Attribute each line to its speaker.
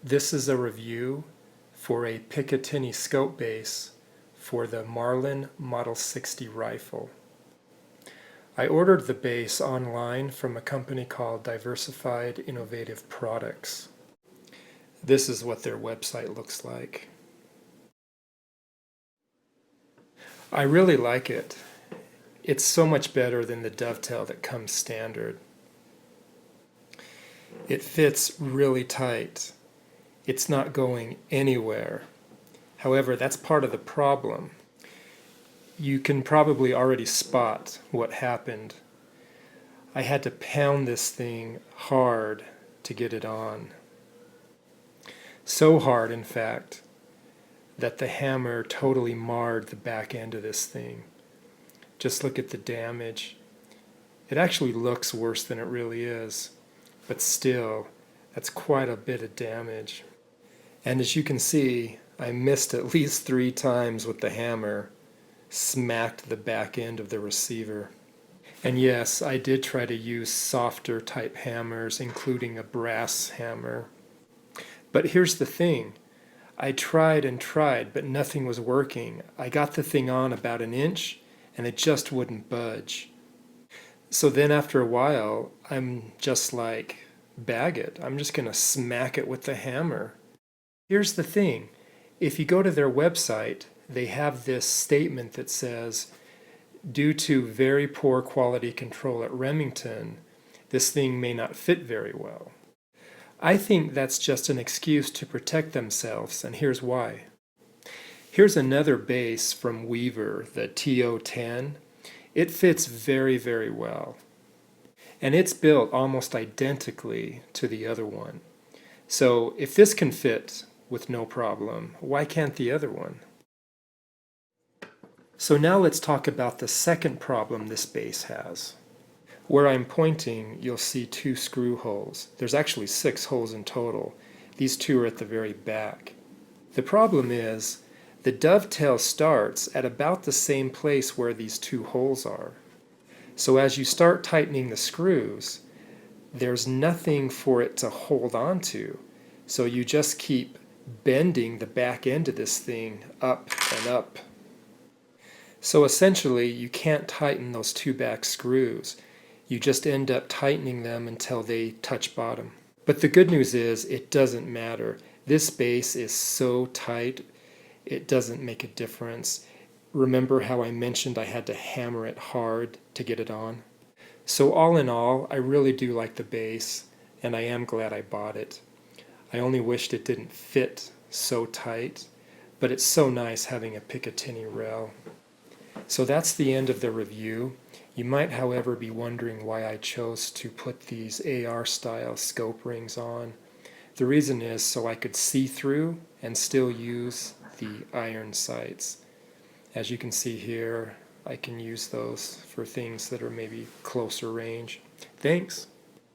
Speaker 1: This is a review for a Picatinny scope base for the Marlin Model 60 rifle. I ordered the base online from a company called Diversified Innovative Products. This is what their website looks like. I really like it. It's so much better than the dovetail that comes standard. It fits really tight. It's not going anywhere. However, that's part of the problem. You can probably already spot what happened. I had to pound this thing hard to get it on. So hard, in fact, that the hammer totally marred the back end of this thing. Just look at the damage. It actually looks worse than it really is, but still, that's quite a bit of damage. And as you can see, I missed at least 3 times with the hammer, smacked the back end of the receiver. And yes, I did try to use softer type hammers, including a brass hammer. But here's the thing. I tried and tried, but nothing was working. I got the thing on about 1 inch, and it just wouldn't budge. So then after a while, I'm just like, bag it. I'm just going to smack it with the hammer. Here's the thing. If you go to their website, they have this statement that says, due to very poor quality control at Remington, this thing may not fit very well. I think that's just an excuse to protect themselves, and here's why. Here's another base from Weaver, the TO10. It fits very, very well. And it's built almost identically to the other one. So if this can fit with no problem, why can't the other one? So now let's talk about the second problem this base has. Where I'm pointing, you'll see 2 screw holes. There's actually 6 holes in total. These 2 are at the very back. The problem is, the dovetail starts at about the same place where these 2 holes are. So as you start tightening the screws, there's nothing for it to hold on to. So you just keep bending the back end of this thing up and up. So essentially, you can't tighten those 2 back screws. You just end up tightening them until they touch bottom. But the good news is, it doesn't matter. This base is so tight, it doesn't make a difference. Remember how I mentioned I had to hammer it hard to get it on? So all in all, I really do like the base, and I am glad I bought it. I only wished it didn't fit so tight, but it's so nice having a Picatinny rail. So that's the end of the review. You might, however, be wondering why I chose to put these AR-style scope rings on. The reason is so I could see through and still use the iron sights. As you can see here, I can use those for things that are maybe closer range. Thanks.